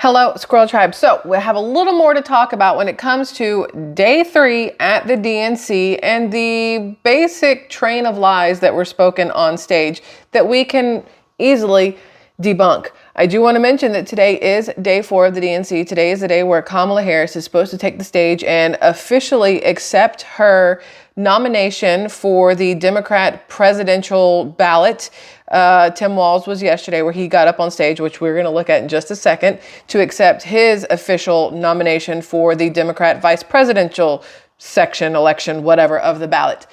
Hello, Squirrel Tribe. So we have a little more to talk about when it comes to day 3 at the DNC and the basic train of lies that were spoken on stage that we can easily debunk. I do want to mention that today is day 4 of the DNC. Today is the day where Kamala Harris is supposed to take the stage and officially accept her nomination for the Democrat presidential ballot. Tim Walz was yesterday where he got up on stage, which we're going to look at in just a second, to accept his official nomination for the Democrat vice presidential section, election, whatever, of the ballot.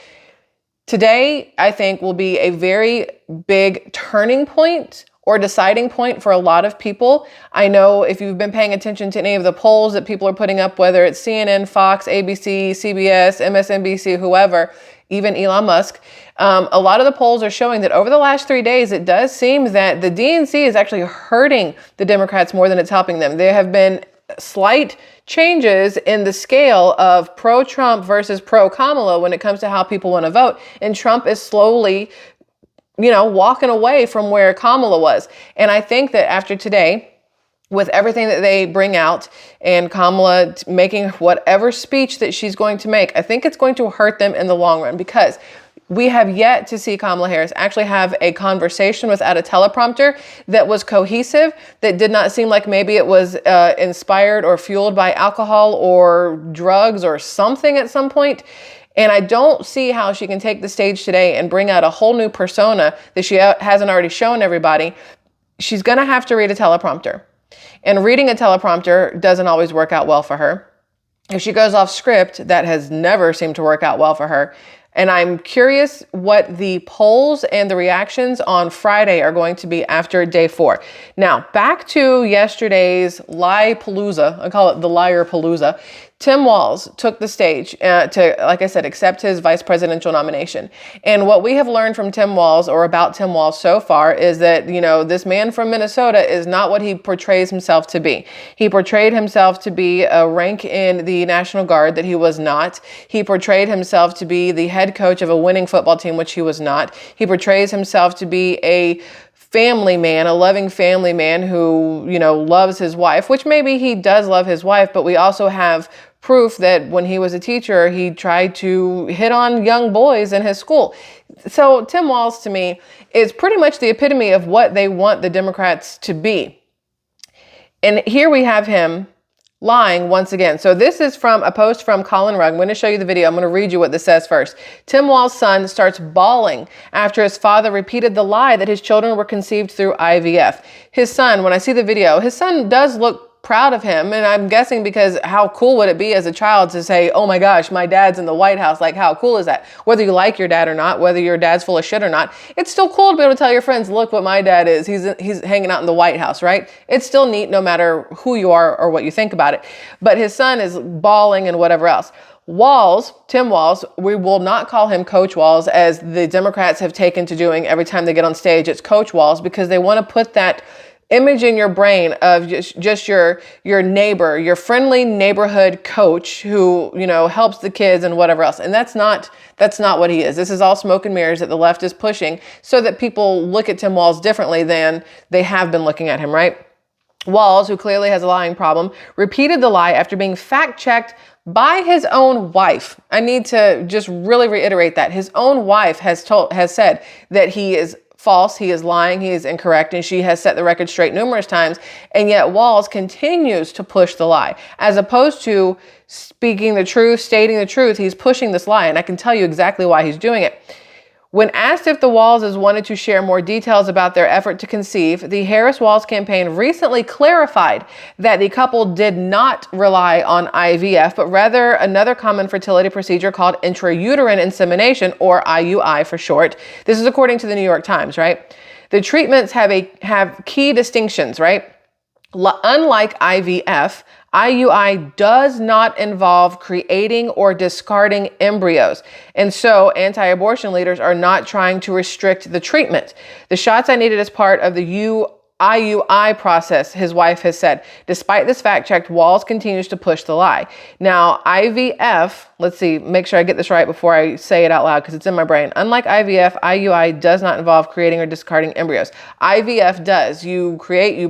Today, I think, will be a very big turning point or deciding point for a lot of people. I know if you've been paying attention to any of the polls that people are putting up, whether it's CNN, Fox, ABC, CBS, MSNBC, whoever, even Elon Musk, a lot of the polls are showing that over the last 3 days, it does seem that the DNC is actually hurting the Democrats more than it's helping them. There have been slight changes in the scale of pro-Trump versus pro-Kamala when it comes to how people want to vote. And Trump is slowly, walking away from where Kamala was. And I think that after today, with everything that they bring out and Kamala making whatever speech that she's going to make, I think it's going to hurt them in the long run, because we have yet to see Kamala Harris actually have a conversation without a teleprompter that was cohesive, that did not seem like maybe it was inspired or fueled by alcohol or drugs or something at some point. And I don't see how she can take the stage today and bring out a whole new persona that she hasn't already shown everybody. She's going to have to read a teleprompter. And reading a teleprompter doesn't always work out well for her. If she goes off script, that has never seemed to work out well for her. And I'm curious what the polls and the reactions on Friday are going to be after day 4. Now, back to yesterday's lie palooza. I call it the liar palooza. Tim Walz took the stage to, like I said, accept his vice presidential nomination. And what we have learned from Tim Walz, or about Tim Walz so far, is that, this man from Minnesota is not what he portrays himself to be. He portrayed himself to be a rank in the National Guard that he was not. He portrayed himself to be the head coach of a winning football team, which he was not. He portrays himself to be a family man, a loving family man who, loves his wife, which maybe he does love his wife, but we also have proof that when he was a teacher, he tried to hit on young boys in his school. So Tim Walz, to me, is pretty much the epitome of what they want the Democrats to be. And here we have him lying once again. So this is from a post from Colin Rugg. I'm going to show you the video. I'm going to read you what this says first. Tim Walz's son starts bawling after his father repeated the lie that his children were conceived through IVF. His son, when I see the video, his son does look proud of him. And I'm guessing because how cool would it be as a child to say, oh my gosh, my dad's in the White House. Like, how cool is that? Whether you like your dad or not, whether your dad's full of shit or not, it's still cool to be able to tell your friends, look what my dad is. He's hanging out in the White House, right? It's still neat no matter who you are or what you think about it. But his son is bawling and whatever else. Walz, Tim Walz, we will not call him Coach Walz, as the Democrats have taken to doing every time they get on stage. It's Coach Walz, because they want to put that image in your brain of just your neighbor, your friendly neighborhood coach who, helps the kids and whatever else. And that's not what he is. This is all smoke and mirrors that the left is pushing so that people look at Tim Walz differently than they have been looking at him, right? Walz, who clearly has a lying problem, repeated the lie after being fact-checked by his own wife. I need to just really reiterate that. His own wife has said that he is false, he is lying, he is incorrect, and she has set the record straight numerous times. And yet Walz continues to push the lie. As opposed to speaking the truth, stating the truth, he's pushing this lie. And I can tell you exactly why he's doing it. When asked if the Walzes wanted to share more details about their effort to conceive, the Harris-Walz campaign recently clarified that the couple did not rely on IVF, but rather another common fertility procedure called intrauterine insemination, or IUI for short. This is according to the New York Times, right? The treatments have key distinctions, right? Unlike IVF, IUI does not involve creating or discarding embryos. And so anti-abortion leaders are not trying to restrict the treatment. The shots I needed as part of the IUI process, his wife has said. Despite this fact check, Walz continues to push the lie. Now, IVF, let's see, make sure I get this right before I say it out loud because it's in my brain. Unlike IVF, IUI does not involve creating or discarding embryos. IVF does. You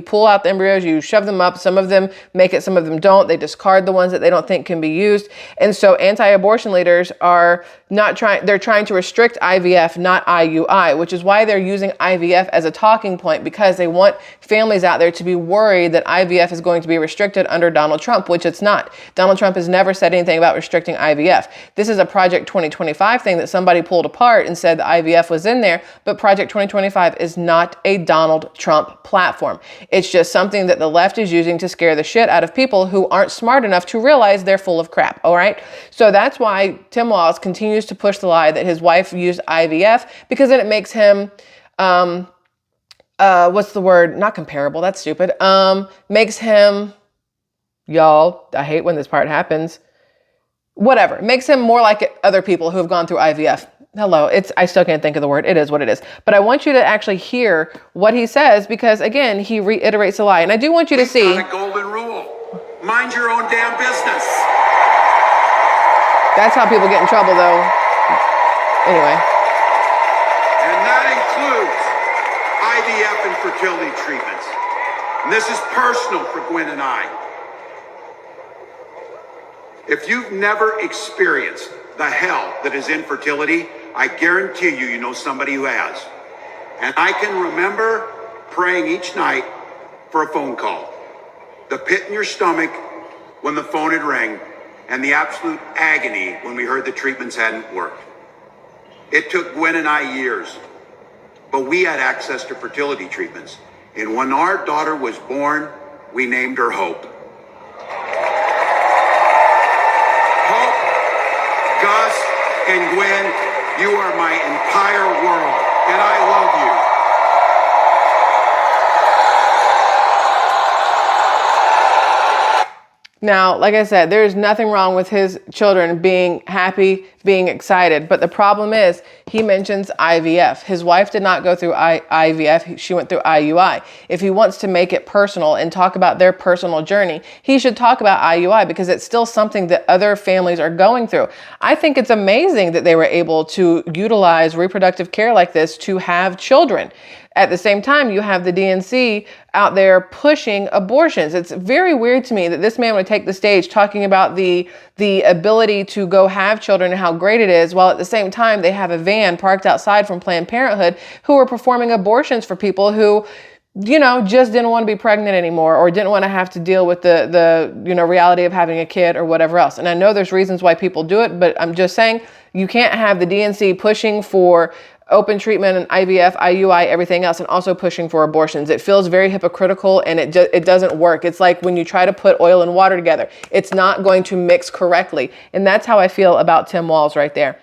pull out the embryos, you shove them up. Some of them make it, some of them don't. They discard the ones that they don't think can be used. And so anti-abortion leaders are they're trying to restrict IVF, not IUI, which is why they're using IVF as a talking point, because they want families out there to be worried that IVF is going to be restricted under Donald Trump, which it's not. Donald Trump has never said anything about restricting IVF. This is a Project 2025 thing that somebody pulled apart and said the IVF was in there, but Project 2025 is not a Donald Trump platform. It's just something that the left is using to scare the shit out of people who aren't smart enough to realize they're full of crap, all right? So that's why Tim Walz continues to push the lie that his wife used IVF, because then it makes him, what's the word? Not comparable. That's stupid. Makes him, y'all, I hate when this part happens. Whatever. Makes him more like other people who have gone through IVF. Hello. I still can't think of the word. It is what it is. But I want you to actually hear what he says, because again, he reiterates a lie. And I do want you to see. It's not a golden rule. Mind your own damn business. That's how people get in trouble, though. Anyway. And that includes IVF and fertility treatments. And this is personal for Gwen and I. If you've never experienced the hell that is infertility, I guarantee you know somebody who has. And I can remember praying each night for a phone call. The pit in your stomach when the phone had rang, and the absolute agony when we heard the treatments hadn't worked. It took Gwen and I years, but we had access to fertility treatments. And when our daughter was born, we named her Hope. Hope, Gus, and Gwen, you are my entire world, and I love you. Now, like I said, there's nothing wrong with his children being happy, being excited. But the problem is he mentions IVF. His wife did not go through IVF. She went through IUI. If he wants to make it personal and talk about their personal journey, he should talk about IUI, because it's still something that other families are going through. I think it's amazing that they were able to utilize reproductive care like this to have children. At the same time, you have the DNC out there pushing abortions. It's very weird to me that this man would take the stage talking about the ability to go have children and how great it is, while at the same time they have a van parked outside from Planned Parenthood who are performing abortions for people who, just didn't want to be pregnant anymore, or didn't want to have to deal with the reality of having a kid or whatever else. And I know there's reasons why people do it, but I'm just saying you can't have the DNC pushing for open treatment and IVF, IUI, everything else, and also pushing for abortions. It feels very hypocritical, and it doesn't work. It's like when you try to put oil and water together, it's not going to mix correctly. And that's how I feel about Tim Walz right there.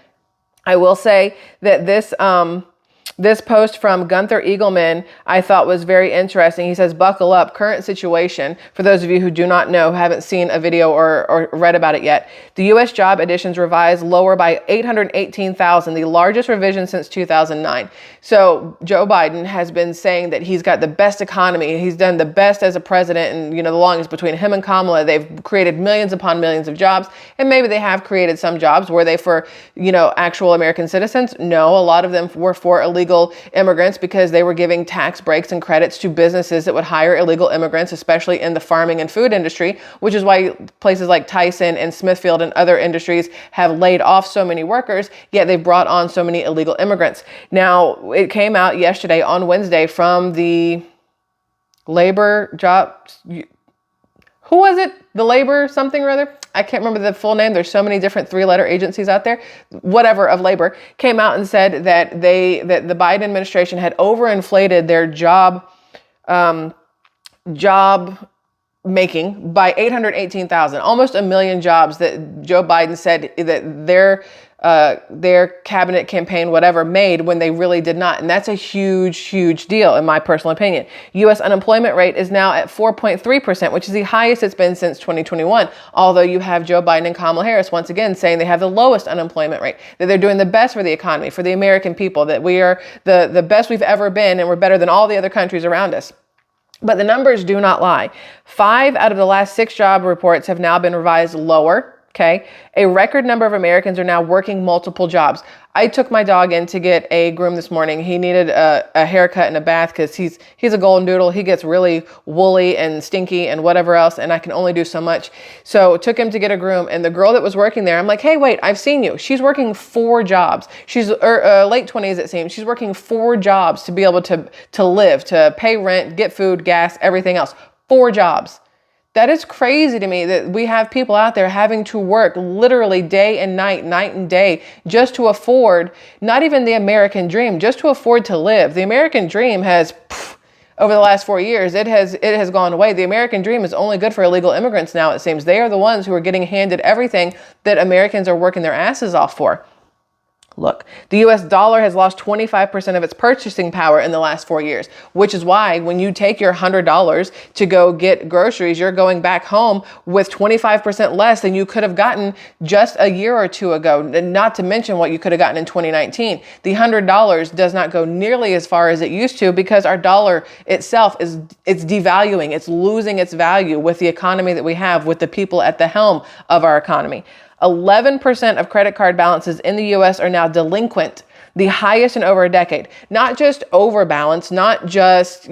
I will say that this post from Gunther Eagleman I thought was very interesting. He says, buckle up, current situation. For those of you who do not know, haven't seen a video or read about it yet, the U.S. job additions revised lower by 818,000, the largest revision since 2009. So Joe Biden has been saying that he's got the best economy. He's done the best as a president, and the longest between him and Kamala. They've created millions upon millions of jobs, and maybe they have created some jobs. Were they for, actual American citizens? No, a lot of them were for illegal immigrants, because they were giving tax breaks and credits to businesses that would hire illegal immigrants, especially in the farming and food industry, which is why places like Tyson and Smithfield and other industries have laid off so many workers, yet they've brought on so many illegal immigrants. Now, it came out yesterday on Wednesday from the labor jobs. Who was it? The labor something or other? I can't remember the full name. There's so many different 3-letter agencies out there. Whatever of labor came out and said that the Biden administration had overinflated their job making by 818,000, almost 1 million jobs that Joe Biden said that their cabinet campaign, whatever, made when they really did not. And that's a huge, huge deal, in my personal opinion. U.S. unemployment rate is now at 4.3%, which is the highest it's been since 2021. Although you have Joe Biden and Kamala Harris once again saying they have the lowest unemployment rate, that they're doing the best for the economy, for the American people, that we are the best we've ever been, and we're better than all the other countries around us. But the numbers do not lie. 5 out of the last 6 job reports have now been revised lower. Okay. A record number of Americans are now working multiple jobs. I took my dog in to get a groom this morning. He needed a haircut and a bath because he's a golden doodle. He gets really woolly and stinky and whatever else, and I can only do so much. So took him to get a groom, and the girl that was working there, I'm like, hey, wait, I've seen you. She's working 4 jobs. She's late 20s, it seems. She's working 4 jobs to be able to live, to pay rent, get food, gas, everything else. 4 jobs. That is crazy to me that we have people out there having to work literally day and night and day, just to afford, not even the American dream, just to afford to live. The American dream has, over the last 4 years, it has gone away. The American dream is only good for illegal immigrants now, it seems. They are the ones who are getting handed everything that Americans are working their asses off for. Look, the US dollar has lost 25% of its purchasing power in the last 4 years, which is why when you take your $100 to go get groceries, you're going back home with 25% less than you could have gotten just a year or 2 ago, not to mention what you could have gotten in 2019. The $100 does not go nearly as far as it used to because our dollar itself it's devaluing. It's losing its value with the economy that we have, with the people at the helm of our economy. 11% of credit card balances in the US are now delinquent, the highest in over a decade. Not just overbalance, not just,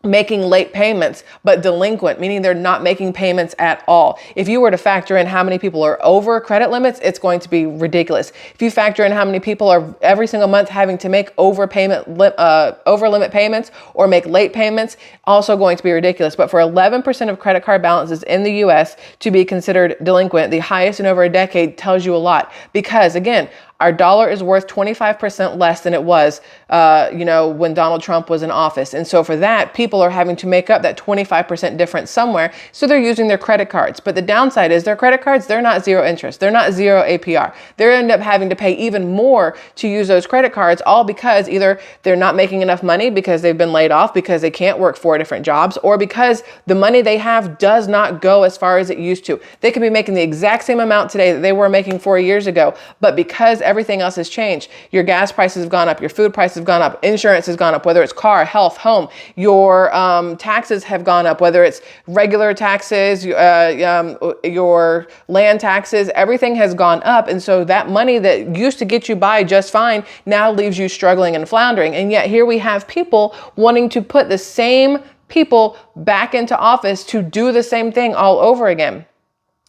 making late payments, but delinquent, meaning they're not making payments at all. If you were to factor in how many people are over credit limits, it's going to be ridiculous. If you factor in how many people are every single month having to make over limit payments or make late payments, also going to be ridiculous. But for 11% of credit card balances in the US to be considered delinquent, the highest in over a decade, tells you a lot. Because again, our dollar is worth 25% less than it was, when Donald Trump was in office. And so for that, people are having to make up that 25% difference somewhere. So they're using their credit cards. But the downside is their credit cards, they're not zero interest. They're not zero APR. They end up having to pay even more to use those credit cards, all because either they're not making enough money because they've been laid off, because they can't work 4 different jobs, or because the money they have does not go as far as it used to. They could be making the exact same amount today that they were making 4 years ago, but because everything else has changed. Your gas prices have gone up. Your food prices have gone up. Insurance has gone up, whether it's car, health, home. Your taxes have gone up, whether it's regular taxes, your land taxes, everything has gone up. And so that money that used to get you by just fine now leaves you struggling and floundering. And yet here we have people wanting to put the same people back into office to do the same thing all over again.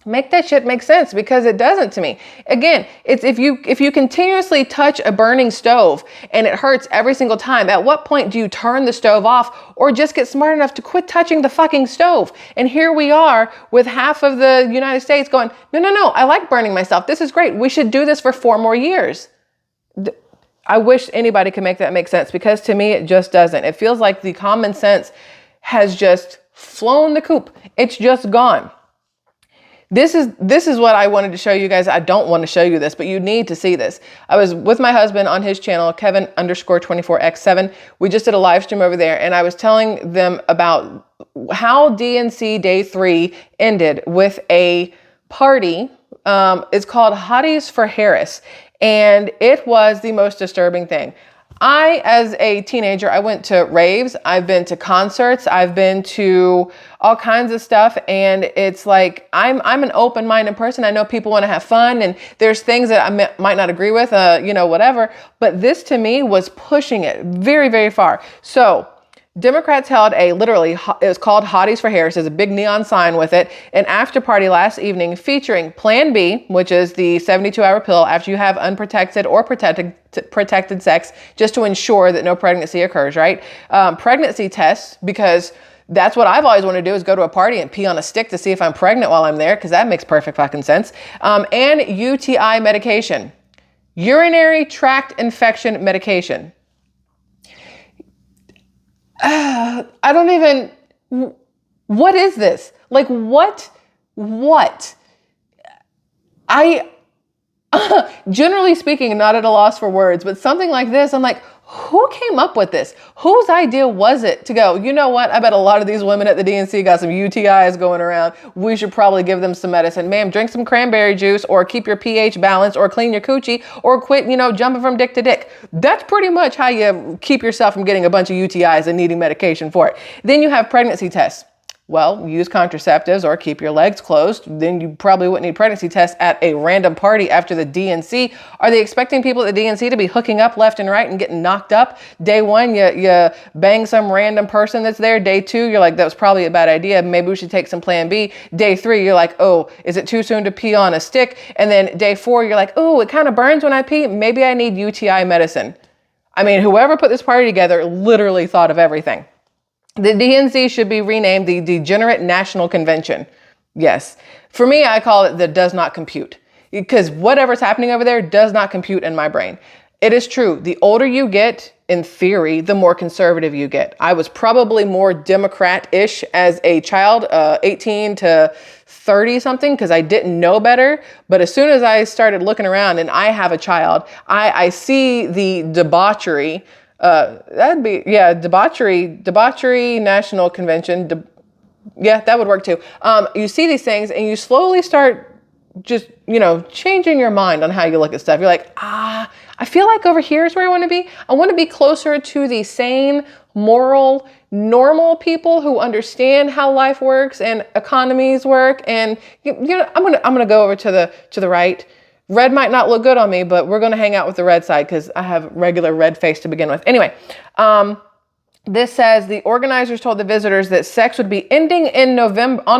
Make that shit make sense, because it doesn't to me. Again, it's if you continuously touch a burning stove and it hurts every single time, at what point do you turn the stove off or just get smart enough to quit touching the fucking stove? And here we are with half of the United States going, no, I like burning myself. This is great. We should do this for 4 more years. I wish anybody could make that make sense, because to me, it just doesn't. It feels like the common sense has just flown the coop. It's just gone. This is what I wanted to show you guys. I don't want to show you this, but you need to see this. I was with my husband on his channel, Kevin_24x7. We just did a live stream over there, and I was telling them about how DNC Day 3 ended with a party. It's called Hotties for Harris, and it was the most disturbing thing. I, as a teenager, I went to raves, I've been to concerts, I've been to all kinds of stuff. And it's like, I'm an open-minded person. I know people want to have fun, and there's things that I might not agree with, whatever. But this to me was pushing it very, very far. So Democrats held it was called Hotties for Harris. There's a big neon sign with it. An after party last evening featuring Plan B, which is the 72-hour pill after you have unprotected or protected sex, just to ensure that no pregnancy occurs, right? Pregnancy tests, because that's what I've always wanted to do, is go to a party and pee on a stick to see if I'm pregnant while I'm there, because that makes perfect fucking sense. And UTI medication, urinary tract infection medication. I don't even, what is this? Like, what? I, generally speaking, not at a loss for words, but something like this, I'm like, who came up with this? Whose idea was it to go, you know what? I bet a lot of these women at the DNC got some UTIs going around. We should probably give them some medicine. Ma'am, drink some cranberry juice, or keep your pH balanced, or clean your coochie, or quit, jumping from dick to dick. That's pretty much how you keep yourself from getting a bunch of UTIs and needing medication for it. Then you have pregnancy tests. Well, use contraceptives or keep your legs closed. Then you probably wouldn't need pregnancy tests at a random party after the DNC. Are they expecting people at the DNC to be hooking up left and right and getting knocked up? Day one, you bang some random person that's there. Day two, you're like, that was probably a bad idea. Maybe we should take some plan B. Day three, you're like, oh, is it too soon to pee on a stick? And then day four, you're like, oh, it kind of burns when I pee. Maybe I need UTI medicine. I mean, whoever put this party together literally thought of everything. The DNC should be renamed the Degenerate National Convention. Yes. For me, I call it the does not compute, because whatever's happening over there does not compute in my brain. It is true. The older you get, in theory, the more conservative you get. I was probably more Democrat-ish as a child, 18 to 30 something, because I didn't know better. But as soon as I started looking around and I have a child, I see the debauchery. Debauchery National Convention. Yeah, that would work too. You see these things and you slowly start just, changing your mind on how you look at stuff. You're like, I feel like over here is where I want to be. I want to be closer to the sane, moral, normal people who understand how life works and economies work. And I'm gonna go over to the right. Red might not look good on me, but we're going to hang out with the red side because I have regular red face to begin with. Anyway, this says the organizers told the visitors that sex would be ending on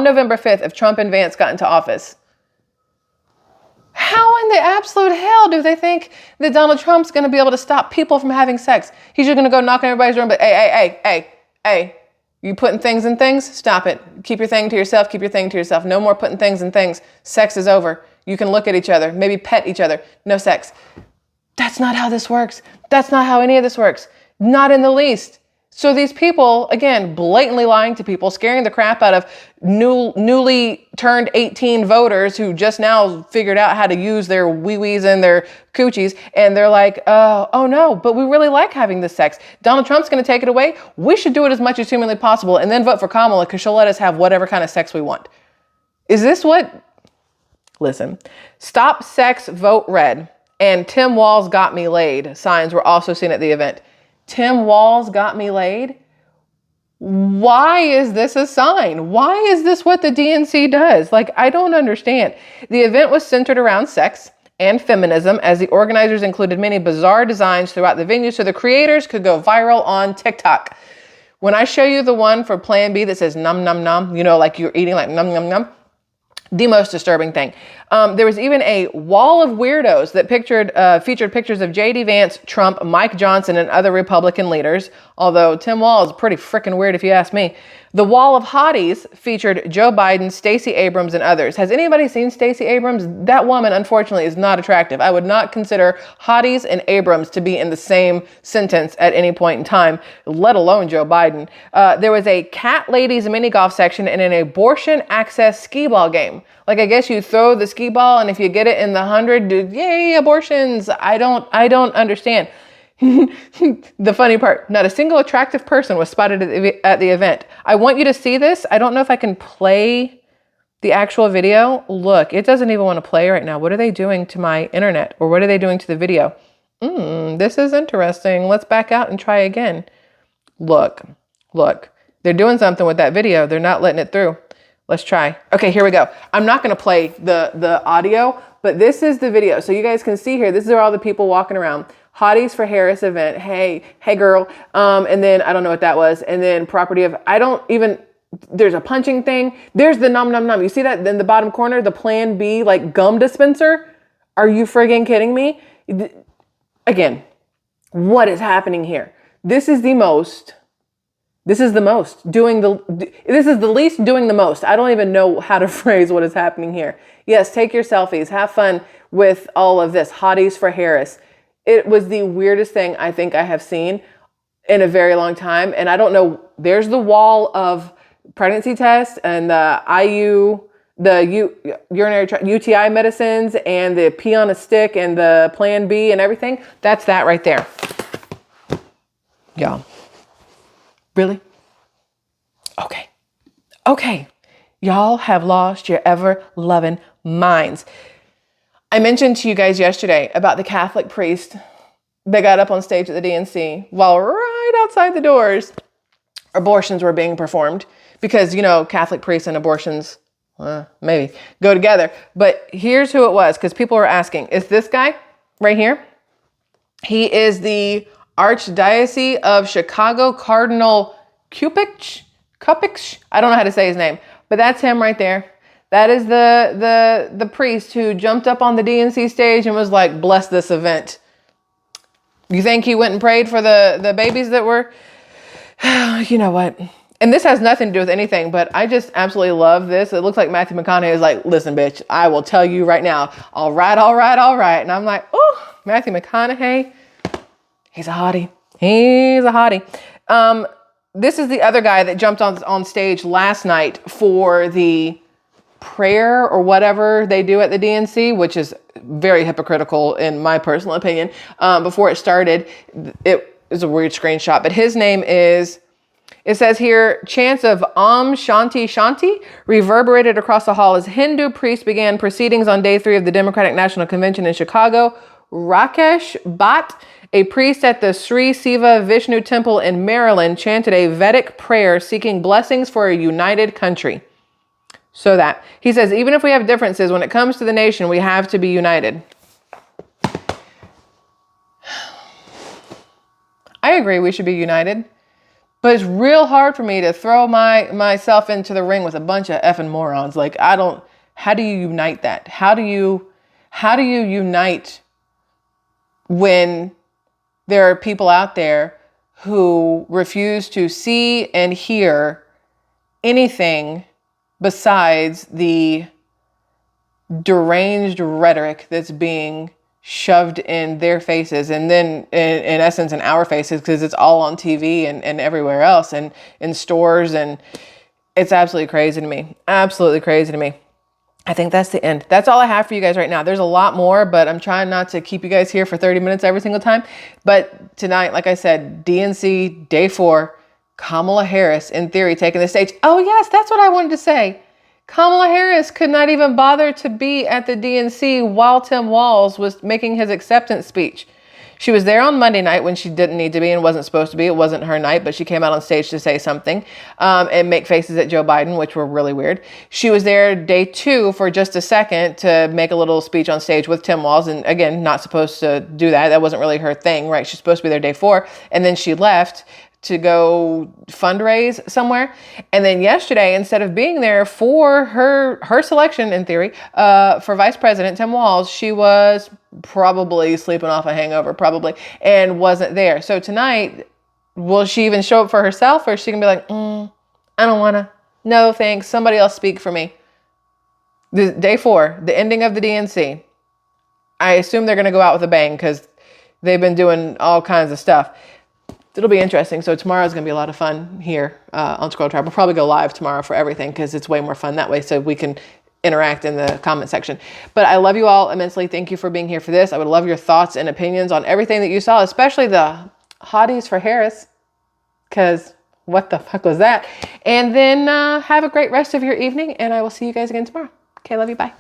November 5th if Trump and Vance got into office. How in the absolute hell do they think that Donald Trump's going to be able to stop people from having sex? He's just going to go knock on everybody's door, but hey, you putting things in things? Stop it. Keep your thing to yourself. Keep your thing to yourself. No more putting things in things. Sex is over. You can look at each other, maybe pet each other. No sex. That's not how this works. That's not how any of this works. Not in the least. So these people, again, blatantly lying to people, scaring the crap out of newly turned 18 voters who just now figured out how to use their wee-wees and their coochies. And they're like, oh no, but we really like having this sex. Donald Trump's going to take it away. We should do it as much as humanly possible and then vote for Kamala because she'll let us have whatever kind of sex we want. Is this what... Listen, stop sex, vote red, and Tim Walz got me laid signs were also seen at the event. Tim Walz got me laid? Why is this a sign? Why is this what the DNC does? I don't understand. The event was centered around sex and feminism, as the organizers included many bizarre designs throughout the venue so the creators could go viral on TikTok. When I show you the one for Plan B that says num num num, like you're eating like num num num, the most disturbing thing. There was even a wall of weirdos that featured pictures of J.D. Vance, Trump, Mike Johnson, and other Republican leaders. Although Tim Walz is pretty freaking weird if you ask me. The wall of hotties featured Joe Biden, Stacey Abrams, and others. Has anybody seen Stacey Abrams? That woman, unfortunately, is not attractive. I would not consider hotties and Abrams to be in the same sentence at any point in time, let alone Joe Biden. There was a cat ladies mini golf section and an abortion access skee ball game. I guess you throw the skee ball, and if you get it in the 100, yay, abortions. I don't understand. The funny part, not a single attractive person was spotted at the event. I want you to see this. I don't know if I can play the actual video. Look, it doesn't even want to play right now. What are they doing to my internet? Or what are they doing to the video? This is interesting. Let's back out and try again. Look. They're doing something with that video. They're not letting it through. Let's try. Okay, here we go. I'm not going to play the audio, but this is the video. So you guys can see here, this is all the people walking around. Hotties for Harris event. Hey girl. And then I don't know what that was. And then there's a punching thing. There's the num num num. You see that in the bottom corner, the Plan B gum dispenser? Are you friggin' kidding me? Again, what is happening here? This is the least doing the most. I don't even know how to phrase what is happening here. Yes, take your selfies. Have fun with all of this. Hotties for Harris. It was the weirdest thing I think I have seen in a very long time. And I don't know, there's the wall of pregnancy tests and the urinary UTI medicines and the pee on a stick and the Plan B and everything. That's that right there. Y'all. Really? Okay. Y'all have lost your ever-loving minds. I mentioned to you guys yesterday about the Catholic priest they got up on stage at the DNC while right outside the doors, abortions were being performed because, you know, Catholic priests and abortions, maybe go together. But here's who it was, because people were asking, is this guy right here? He is the Archdiocese of Chicago Cardinal Cupich. I don't know how to say his name, but that's him right there. That is the priest who jumped up on the DNC stage and was like, bless this event. You think he went and prayed for the babies that were, you know what? And this has nothing to do with anything, but I just absolutely love this. It looks like Matthew McConaughey is like, listen, bitch, I will tell you right now. All right. And I'm like, oh, Matthew McConaughey, he's a hottie. This is the other guy that jumped on stage last night for the prayer or whatever they do at the DNC, which is very hypocritical in my personal opinion. Before it started, it is a weird screenshot, but his name is, it says here, chants of Om Shanti Shanti reverberated across the hall as Hindu priests began proceedings on day 3 of the Democratic National Convention in Chicago. Rakesh Bhatt, a priest at the Sri Siva Vishnu Temple in Maryland, chanted a Vedic prayer seeking blessings for a united country. So that, he says, even if we have differences, when it comes to the nation, we have to be united. I agree we should be united. But it's real hard for me to throw myself into the ring with a bunch of effing morons. Like, how do you unite that? How do you unite when there are people out there who refuse to see and hear anything besides the deranged rhetoric that's being shoved in their faces, and then in essence in our faces, because it's all on TV and everywhere else and in stores, and it's absolutely crazy to me. I think that's the end. That's all I have for you guys right now. There's a lot more, but I'm trying not to keep you guys here for 30 minutes every single time. But tonight, like I said, DNC day 4, Kamala Harris in theory taking the stage. Oh yes, that's what I wanted to say. Kamala Harris could not even bother to be at the DNC while Tim Walz was making his acceptance speech. She was there on Monday night when she didn't need to be and wasn't supposed to be. It wasn't her night, but she came out on stage to say something and make faces at Joe Biden, which were really weird. She was there day 2 for just a second to make a little speech on stage with Tim Walz. And again, not supposed to do that. That wasn't really her thing, right? She's supposed to be there day 4. And then she left to go fundraise somewhere. And then yesterday, instead of being there for her selection, in theory, for Vice President Tim Walz, she was probably sleeping off a hangover, and wasn't there. So tonight, will she even show up for herself, or is she gonna be like, I don't wanna, no thanks, somebody else speak for me. Day 4, the ending of the DNC. I assume they're gonna go out with a bang because they've been doing all kinds of stuff. It'll be interesting. So tomorrow is going to be a lot of fun here on SquirrelTribe. We'll probably go live tomorrow for everything because it's way more fun that way, so we can interact in the comment section. But I love you all immensely. Thank you for being here for this. I would love your thoughts and opinions on everything that you saw, especially the Hotties for Harris, because what the fuck was that? And then have a great rest of your evening, and I will see you guys again tomorrow. Okay, love you. Bye.